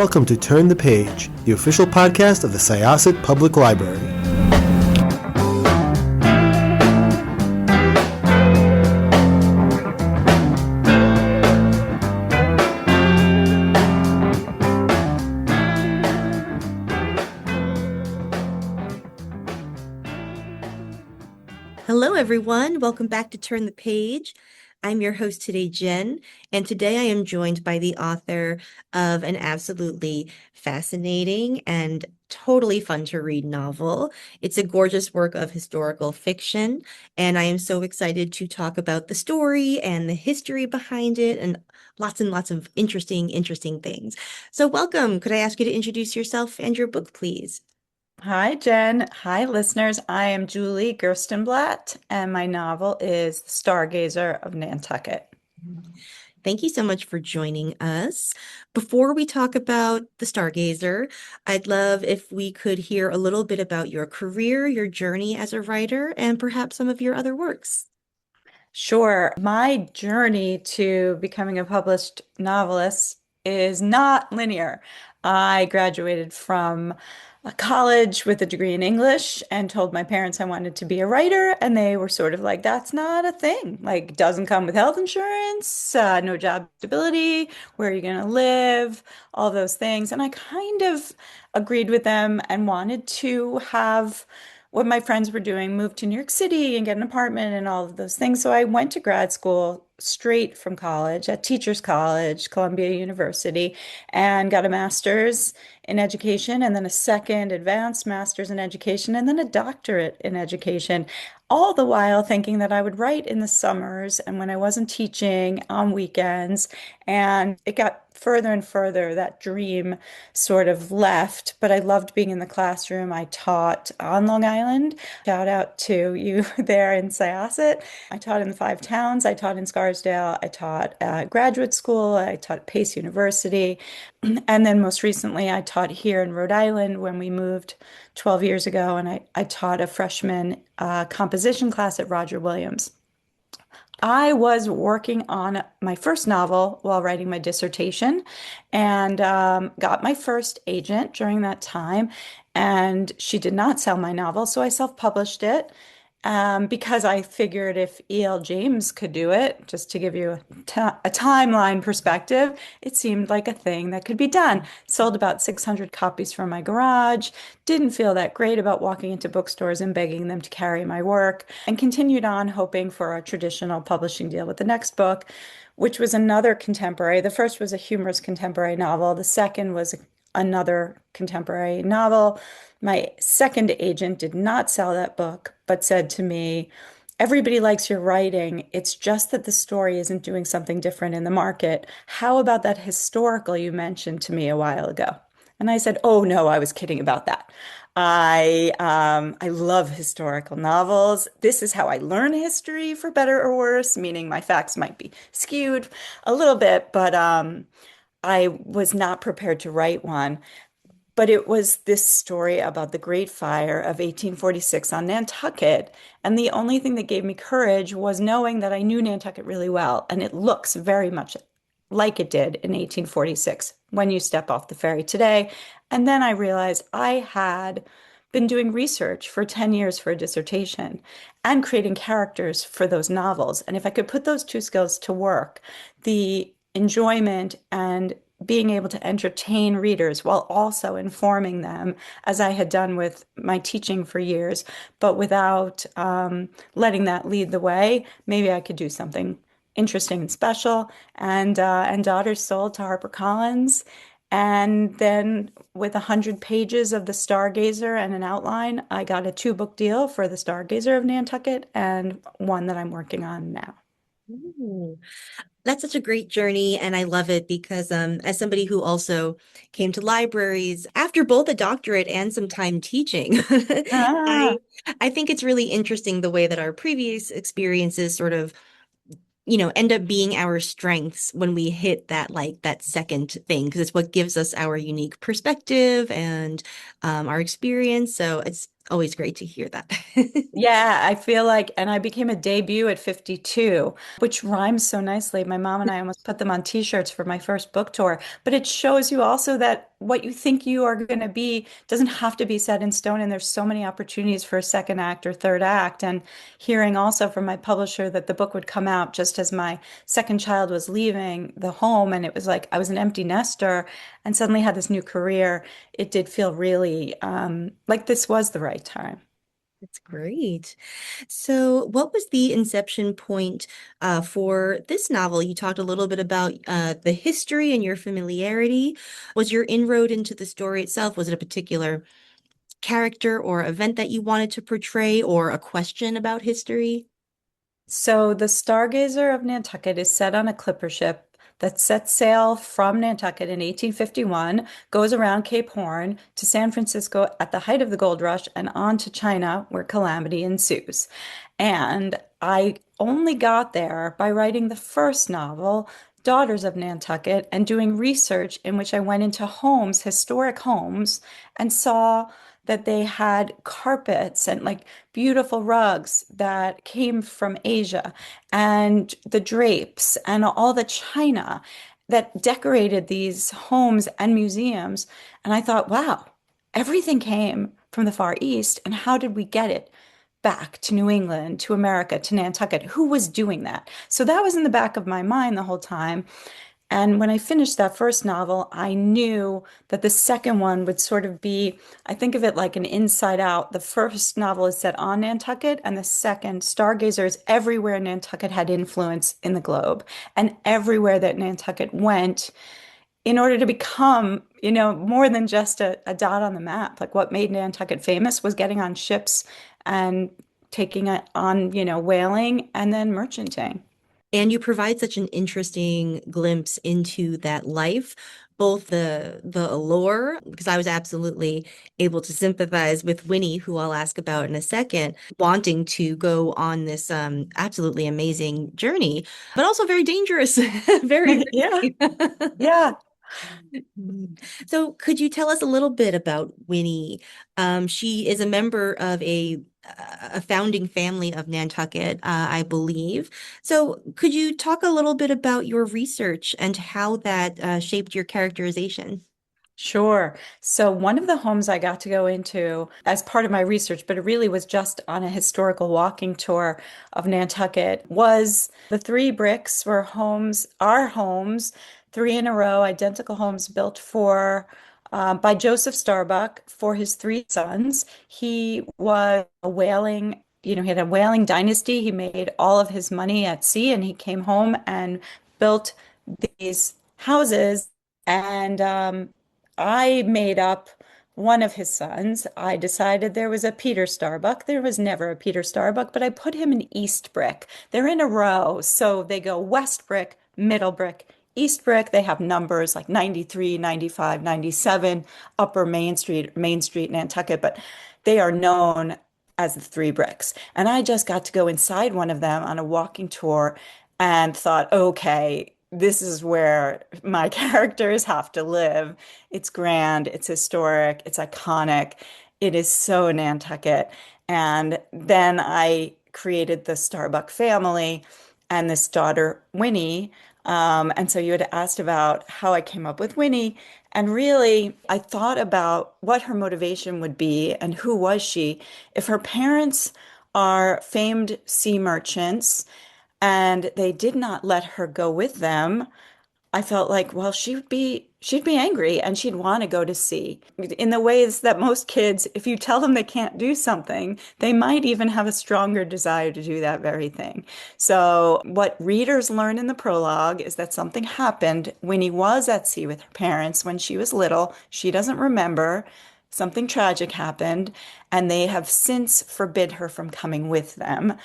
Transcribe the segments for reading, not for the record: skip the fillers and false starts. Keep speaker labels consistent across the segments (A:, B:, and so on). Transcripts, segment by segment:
A: welcome to Turn the Page, the official podcast of the Syosset Public Library.
B: Hello, everyone. Welcome back to Turn the Page. I'm your host today, Jen, and today I am joined by the author of an absolutely fascinating and totally fun to read novel. It's a gorgeous work of historical fiction, and I am so excited to talk about the story and the history behind it and lots of interesting things. So welcome. Could I ask you to introduce yourself and your book, please?
C: Hi, Jen. Hi, listeners. I am Julie Gerstenblatt, and my novel is The Stargazer of Nantucket.
B: Thank you so much for joining us. Before we talk about The Stargazer, I'd love if we could hear a little bit about your career, your journey as a writer, and perhaps some of your other works.
C: Sure, my journey to becoming a published novelist is not linear. I graduated from a college with a degree in English and told my parents I wanted to be a writer, and they were sort of like, that's not a thing. Like, doesn't come with health insurance, no job stability, where are you going to live, all those things. And I kind of agreed with them and wanted to have what my friends were doing, move to New York City and get an apartment and all of those things. So I went to grad school straight from college at Teachers College, Columbia University, and got a master's in education and then a second advanced master's in education and then a doctorate in education. All the while thinking that I would write in the summers and when I wasn't teaching on weekends. And it got further and further, that dream sort of left, but I loved being in the classroom. I taught on Long Island. Shout out to you there in Syosset. I taught in the five towns. I taught in Scarsdale. I taught at graduate school. I taught at Pace University. And then most recently, I taught here in Rhode Island when we moved 12 years ago, and I taught a freshman composition class at Roger Williams. I was working on my first novel while writing my dissertation and got my first agent during that time. And she did not sell my novel, so I self-published it because I figured if E.L. James could do it, just to give you a timeline perspective, it seemed like a thing that could be done. Sold about 600 copies from my garage, didn't feel that great about walking into bookstores and begging them to carry my work, and continued on hoping for a traditional publishing deal with the next book, which was another contemporary. The first was a humorous contemporary novel. The second was another contemporary novel. My second agent did not sell that book, but said to me, everybody likes your writing. It's just that the story isn't doing something different in the market. How about that historical you mentioned to me a while ago? And I said, oh no, I was kidding about that. I love historical novels. This is how I learn history, for better or worse, meaning my facts might be skewed a little bit, but I was not prepared to write one. But it was this story about the Great Fire of 1846 on Nantucket. And the only thing that gave me courage was knowing that I knew Nantucket really well. And it looks very much like it did in 1846 when you step off the ferry today. And then I realized I had been doing research for 10 years for a dissertation and creating characters for those novels. And if I could put those two skills to work, the enjoyment and being able to entertain readers while also informing them, as I had done with my teaching for years, but without letting that lead the way, maybe I could do something interesting and special. And Daughters sold to HarperCollins. And then with 100 pages of The Stargazer and an outline, I got a two-book deal for The Stargazer of Nantucket and one that I'm working on now.
B: Ooh. That's such a great journey, and I love it because as somebody who also came to libraries after both a doctorate and some time teaching, I
C: Ah.
B: I think it's really interesting the way that our previous experiences sort of end up being our strengths when we hit that second thing, because it's what gives us our unique perspective and our experience. So it's Always great to hear that.
C: Yeah, I feel like, and I became a debut at 52, which rhymes so nicely. My mom and I almost put them on t-shirts for my first book tour. But it shows you also that what you think you are going to be doesn't have to be set in stone. And there's so many opportunities for a second act or third act. And hearing also from my publisher that the book would come out just as my second child was leaving the home. And it was like I was an empty nester and suddenly had this new career. It did feel really like this was the right time.
B: That's great. So, what was the inception point for this novel? You talked a little bit about the history and your familiarity. Was your inroad into the story itself? Was it a particular character or event that you wanted to portray, or a question about history?
C: So the Stargazer of Nantucket is set on a clipper ship that sets sail from Nantucket in 1851, goes around Cape Horn to San Francisco at the height of the gold rush, and on to China, where calamity ensues. And I only got there by writing the first novel, Daughters of Nantucket, and doing research in which I went into homes, historic homes, and saw that they had carpets and like beautiful rugs that came from Asia and the drapes and all the china that decorated these homes and museums. And I thought, wow, everything came from the Far East. And how did we get it back to New England, to America, to Nantucket? Who was doing that? So that was in the back of my mind the whole time. And when I finished that first novel, I knew that the second one would sort of be, I think of it like an inside out. The first novel is set on Nantucket, and the second, Stargazer, is everywhere Nantucket had influence in the globe. And everywhere that Nantucket went, in order to become, more than just a dot on the map. Like what made Nantucket famous was getting on ships and taking it on, whaling and then merchanting.
B: And you provide such an interesting glimpse into that life, both the allure, because I was absolutely able to sympathize with Winnie, who I'll ask about in a second, wanting to go on this absolutely amazing journey, but also very dangerous, very
C: Yeah,
B: risky.
C: yeah.
B: So, could you tell us a little bit about Winnie? She is a member of a founding family of Nantucket, I believe. So, could you talk a little bit about your research and how that shaped your characterization?
C: Sure. So one of the homes I got to go into as part of my research, but it really was just on a historical walking tour of Nantucket, was the three bricks were homes, our homes, three in a row, identical homes built for by Joseph Starbuck for his three sons. He was a whaling, he had a whaling dynasty. He made all of his money at sea and he came home and built these houses. And I made up one of his sons. I decided there was a Peter Starbuck. There was never a Peter Starbuck, but I put him in East Brick. They're in a row. So they go West Brick, Middle Brick, East Brick. They have numbers like 93, 95, 97, Upper Main Street, Nantucket, but they are known as the three bricks. And I just got to go inside one of them on a walking tour and thought, okay, this is where my characters have to live. It's grand, it's historic, it's iconic. It is so Nantucket. And then I created the Starbuck family and this daughter, Winnie. And so you had asked about how I came up with Winnie. And really, I thought about what her motivation would be and who was she. If her parents are famed sea merchants, and they did not let her go with them, I felt like, well, she'd be angry and she'd want to go to sea. In the ways that most kids, if you tell them they can't do something, they might even have a stronger desire to do that very thing. So what readers learn in the prologue is that something happened when he was at sea with her parents when she was little. She doesn't remember. Something tragic happened, and they have since forbid her from coming with them.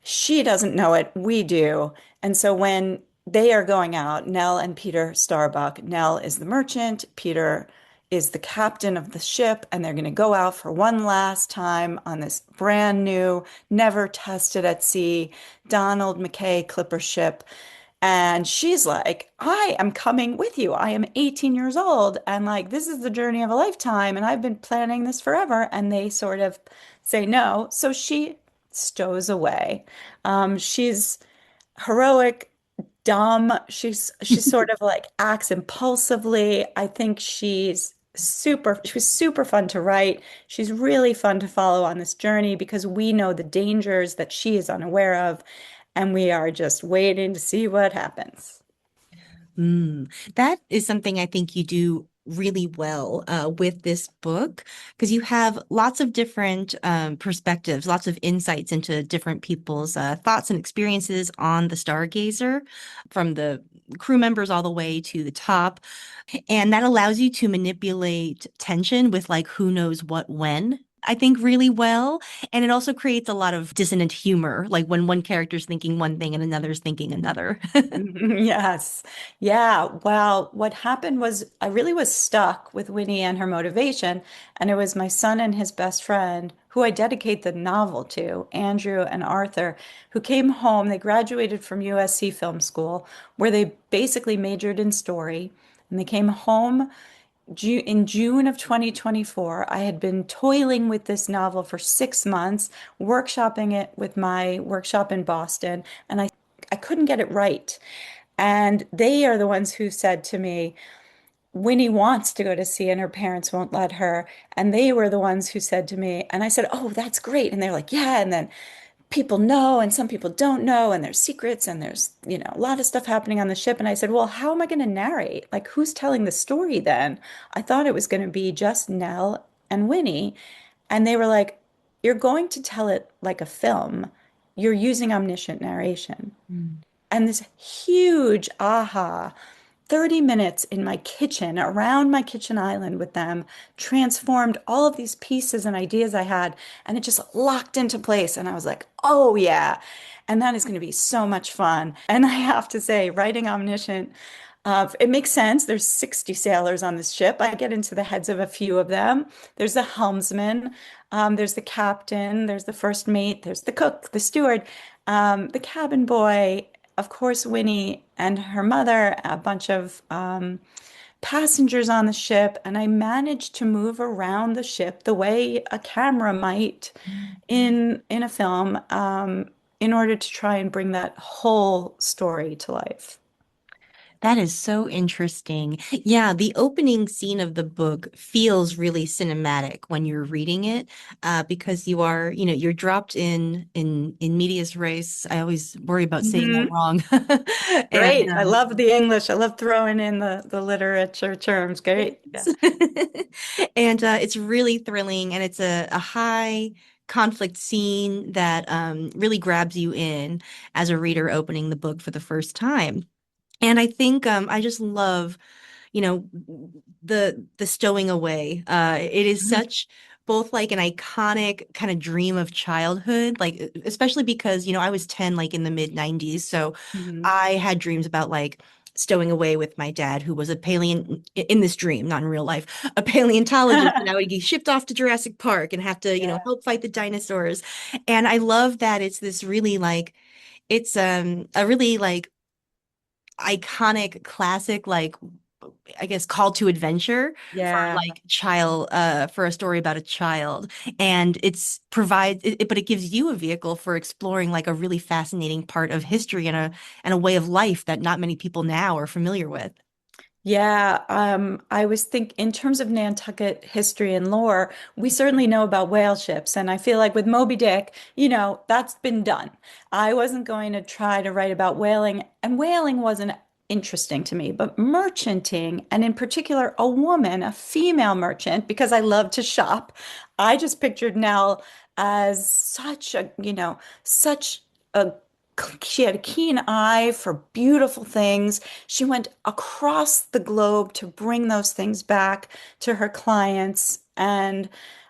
C: She doesn't know it, we do. And so when they are going out, Nell and Peter Starbuck, Nell is the merchant, Peter is the captain of the ship, and they're going to go out for one last time on this brand new, never tested at sea Donald Mackay clipper ship. And she's like, I am coming with you. I am 18 years old. And like, this is the journey of a lifetime. And I've been planning this forever. And they sort of say no. So she stows away. She's heroic, dumb. She's sort of like acts impulsively. I think she was super fun to write. She's really fun to follow on this journey because we know the dangers that she is unaware of, and we are just waiting to see what happens.
B: Mm, that is something I think you do really well with this book because you have lots of different perspectives, lots of insights into different people's thoughts and experiences on the Stargazer, from the crew members all the way to the top. And that allows you to manipulate tension with like who knows what when. I think really well. And it also creates a lot of dissonant humor, like when one character's thinking one thing and another's thinking another.
C: Yes. Yeah. Well, what happened was I really was stuck with Winnie and her motivation. And it was my son and his best friend, who I dedicate the novel to, Andrew and Arthur, who came home. They graduated from USC Film School, where they basically majored in story. And they came home in June of 2024. I had been toiling with this novel for 6 months, workshopping it with my workshop in Boston, and I couldn't get it right. And they are the ones who said to me, Winnie wants to go to sea and her parents won't let her. And they were the ones who said to me, and I said, oh, that's great. And they're like, yeah. And then people know and some people don't know, and there's secrets and there's, a lot of stuff happening on the ship. And I said, well, how am I going to narrate? Like, who's telling the story then? I thought it was going to be just Nell and Winnie. And they were like, you're going to tell it like a film. You're using omniscient narration.
B: Mm.
C: And this huge aha, 30 minutes in my kitchen, around my kitchen island with them, transformed all of these pieces and ideas I had, and it just locked into place. And I was like, oh, yeah. And that is going to be so much fun. And I have to say, writing Omniscient, it makes sense. There's 60 sailors on this ship. I get into the heads of a few of them. There's the helmsman, there's the captain, there's the first mate, there's the cook, the steward, the cabin boy, of course, Winnie and her mother, a bunch of passengers on the ship, and I managed to move around the ship the way a camera might in a film, in order to try and bring that whole story to life.
B: That is so interesting. Yeah, the opening scene of the book feels really cinematic when you're reading it, because you are, you're dropped in medias res. I always worry about saying that
C: Hmm.
B: wrong. And
C: Great. I love the English. I love throwing in the literature terms. Great. Yeah.
B: yes. And it's really thrilling, and it's a high conflict scene that really grabs you in as a reader opening the book for the first time. And I think I just love, you know, the stowing away. It is such both like an iconic kind of dream of childhood, like especially because, I was 10 like in the mid 90s. So
C: Mhm.
B: I had dreams about like stowing away with my dad, who was a in this dream, not in real life, a paleontologist, and I would get shipped off to Jurassic Park and have to,
C: Yeah.
B: help fight the dinosaurs. And I love that it's this really like it's a really like iconic classic like I guess call to adventure for
C: Yeah.
B: like child for a story about a child, and but it gives you a vehicle for exploring like a really fascinating part of history and a way of life that not many people now are familiar with.
C: Yeah, I was think in terms of Nantucket history and lore, we certainly know about whale ships, and I feel like with Moby Dick, that's been done. I wasn't going to try to write about whaling, and whaling wasn't interesting to me, but merchanting, and in particular, a woman, a female merchant, because I love to shop. I just pictured Nell as such a she had a keen eye for beautiful things. She went across the globe to bring those things back to her clients. And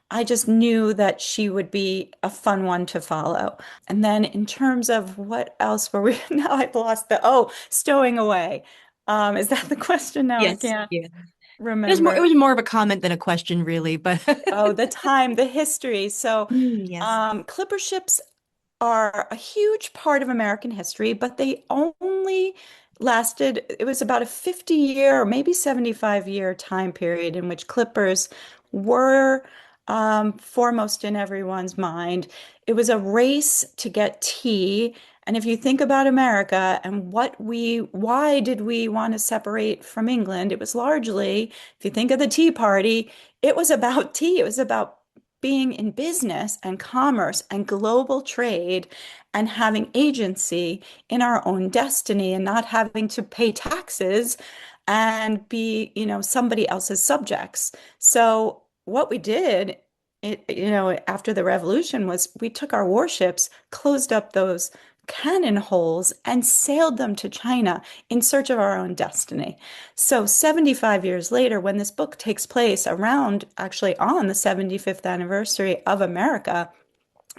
C: I just knew that she would be a fun one to follow. And then in terms of what else were we, now I've lost stowing away. Is that the question now? I
B: Yes.
C: can't
B: Yeah. It
C: remember.
B: was more of a comment than a question, really, but
C: Oh, the time, the history. So,
B: yes.
C: clipper ships are a huge part of American history, but they only lasted, it was about a 50-year or maybe 75-year time period in which clippers were foremost in everyone's mind. It was a race to get tea. And if you think about America and why did we want to separate from England? It was largely, if you think of the Tea Party, it was about tea. It was about being in business and commerce and global trade and having agency in our own destiny and not having to pay taxes and be, somebody else's subjects. So what we did, after the revolution was we took our warships, closed up those cannon holes and sailed them to China in search of our own destiny. So 75 years later, when this book takes place around actually on the 75th anniversary of America,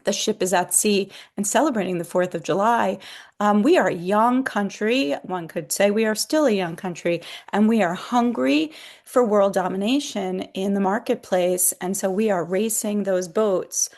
C: the ship is at sea and celebrating the 4th of July. We are a young country. One could say we are still a young country, and we are hungry for world domination in the marketplace. And so we are racing those boats,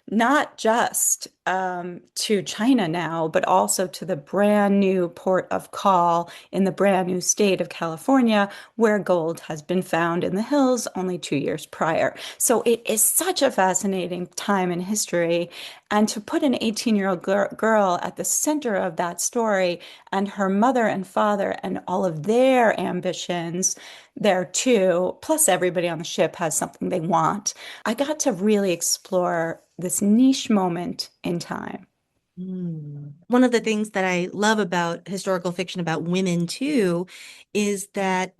C: not just to China now, but also to the brand new port of call in the brand new state of California, where gold has been found in the hills only 2 years prior. So it is such a fascinating time in history. And to put an 18-year-old girl at the center of that story and her mother and father and all of their ambitions there too, plus everybody on the ship has something they want. I got to really explore this niche moment in time.
B: One of the things that I love about historical fiction about women too is that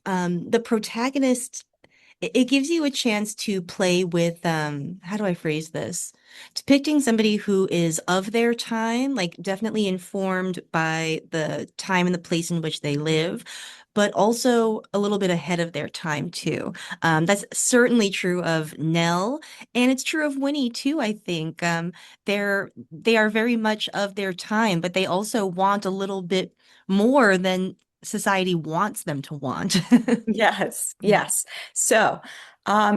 B: the protagonist it gives you a chance to play with how do I phrase this? Depicting somebody who is of their time, like definitely informed by the time and the place in which they live, but also a little bit ahead of their time too. That's certainly true of Nell, and it's true of Winnie too, I think. They are very much of their time, but they also want a little bit more than society wants them to want.
C: Yes, yes. So,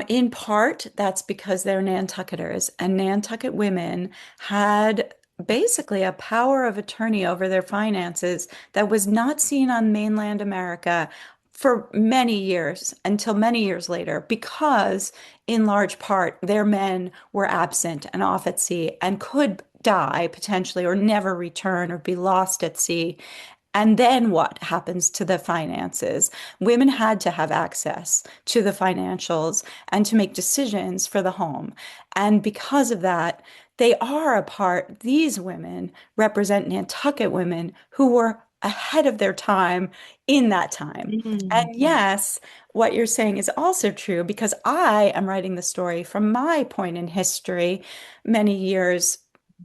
C: in part, that's because they're Nantucketers, and Nantucket women had basically a power of attorney over their finances that was not seen on mainland America for many years, until many years later, because in large part their men were absent and off at sea and could die potentially or never return or be lost at sea. And then what happens to the finances? Women had to have access to the financials and to make decisions for the home. And because of that, they are a part, these women represent Nantucket women who were ahead of their time in that time.
B: Mm.
C: And yes, what you're saying is also true because I am writing the story from my point in history many years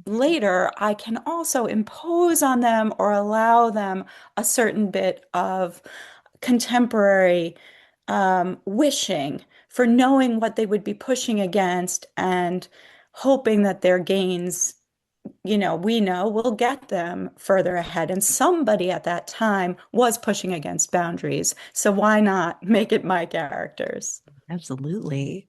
C: later, I can also impose on them or allow them a certain bit of contemporary wishing for knowing what they would be pushing against and hoping that their gains, we know will get them further ahead. And somebody at that time was pushing against boundaries. So why not make it my characters?
B: Absolutely.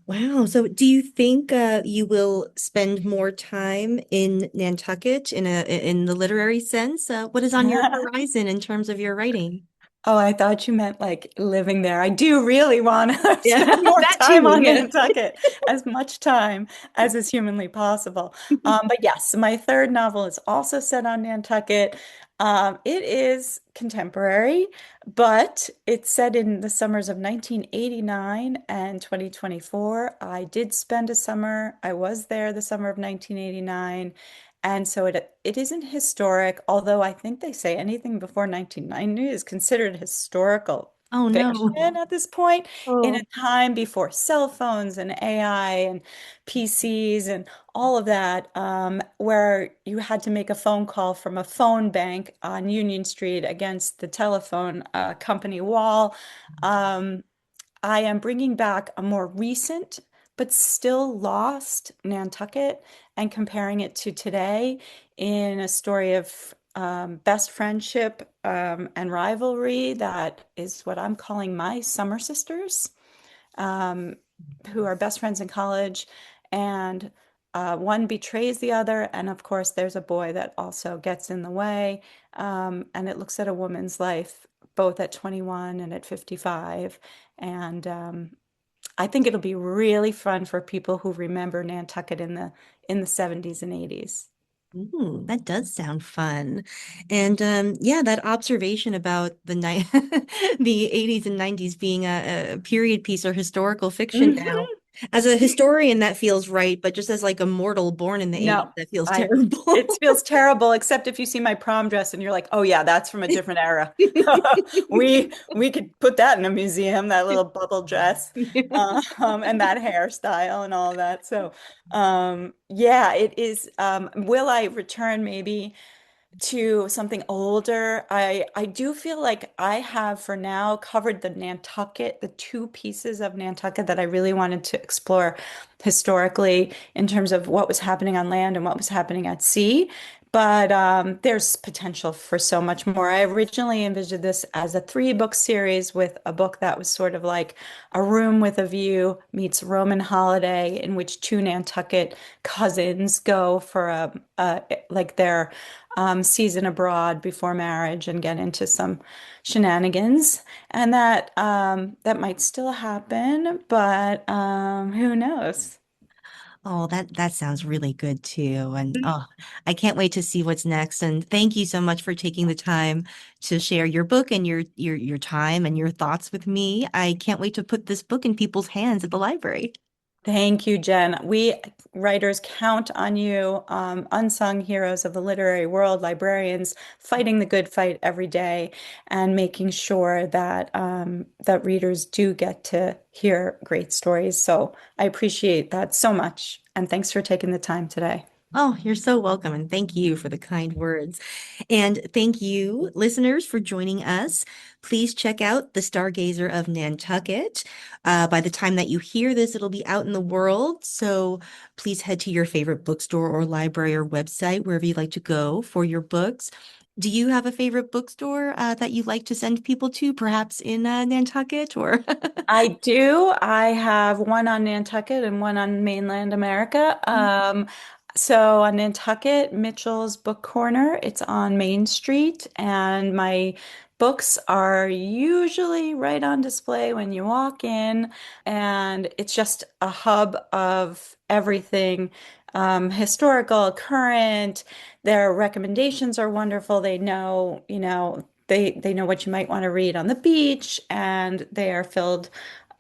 B: Wow. So do you think you will spend more time in Nantucket in the literary sense? What is on your horizon in terms of your writing?
C: Oh, I thought you meant like living there. I do really want to
B: Yeah,
C: spend more
B: that
C: time
B: too.
C: on
B: Yeah.
C: Nantucket, as much time as is humanly possible. But yes, my third novel is also set on Nantucket. It is contemporary, but it's set in the summers of 1989 and 2024. I did spend a summer, I was there the summer of 1989. And so it isn't historic, although I think they say anything before 1990 is considered historical
B: Oh no.
C: fiction at this point, in a
B: Oh.
C: time before cell phones and AI and PCs and all of that, where you had to make a phone call from a phone bank on Union Street against the telephone company wall. Um, I am bringing back a more recent but still lost Nantucket and comparing it to today in a story of best friendship and rivalry that is what I'm calling my summer sisters, um, who are best friends in college and one betrays the other, and of course, there's a boy that also gets in the way. And it looks at a woman's life both at 21 and at 55. And I think it'll be really fun for people who remember Nantucket in the 70s and 80s.
B: That does sound fun. And yeah, that observation about the 80s and 90s being a period piece or historical fiction now.
C: Mhm.
B: As a historian, that feels right, but just as like a mortal born in the 80s,
C: No,
B: that feels
C: I it
B: terrible.
C: feels terrible, except if you see my prom dress and you're like, oh yeah, that's from a different era. We could put that in a museum, that little bubble dress, and that hairstyle and all that. So yeah, it is. Will I return maybe to something older? I do feel like I have for now covered the Nantucket, the two pieces of Nantucket that I really wanted to explore historically in terms of what was happening on land and what was happening at sea. But there's potential for so much more. I originally envisioned this as a three-book series with a book that was sort of like A Room with a View meets Roman Holiday, in which two Nantucket cousins go for like their season abroad before marriage and get into some shenanigans. And that might still happen, but who knows?
B: Oh, that sounds really good too. And oh, I can't wait to see what's next. And thank you so much for taking the time to share your book and your time and your thoughts with me. I can't wait to put this book in people's hands at the library.
C: Thank you, Jen. We writers count on you, unsung heroes of the literary world, librarians fighting the good fight every day and making sure that that readers do get to hear great stories. So I appreciate that so much. And thanks for taking the time today.
B: Oh, you're so welcome. And thank you for the kind words. And thank you, listeners, for joining us. Please check out The Stargazer of Nantucket. By the time that you hear this, it'll be out in the world. So please head to your favorite bookstore or library or website, wherever you like to go for your books. Do you have a favorite bookstore that you'd like to send people to, perhaps in Nantucket or?
C: I do. I have one on Nantucket and one on mainland America. So on Nantucket, Mitchell's Book Corner, it's on Main Street, and my books are usually right on display when you walk in, and it's just a hub of everything, historical, current. Their recommendations are wonderful. They know, they know what you might want to read on the beach, and they are filled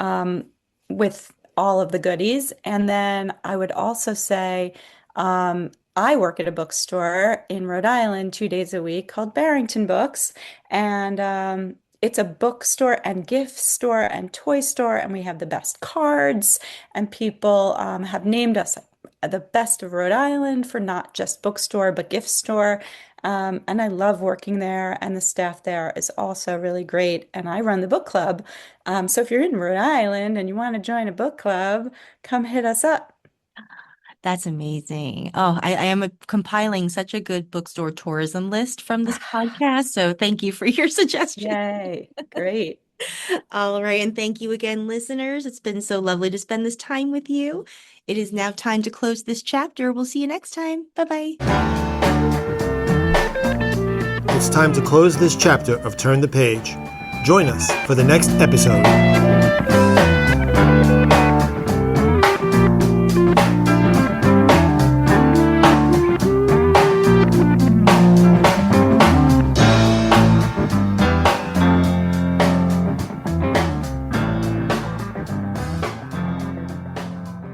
C: um, with all of the goodies. And then I would also say I work at a bookstore in Rhode Island 2 days a week called Barrington Books, and it's a bookstore and gift store and toy store, and we have the best cards, and people have named us the best of Rhode Island for not just bookstore but gift store. And I love working there, and the staff there is also really great. And I run the book club. So if you're in Rhode Island and you want to join a book club, come hit us up.
B: That's amazing. Oh, I am compiling such a good bookstore tourism list from this podcast. So thank you for your suggestion.
C: Yay. Great.
B: All right. And thank you again, listeners. It's been so lovely to spend this time with you. It is now time to close this chapter. We'll see you next time. Bye-bye.
A: It's time to close this chapter of Turn the Page. Join us for the next episode.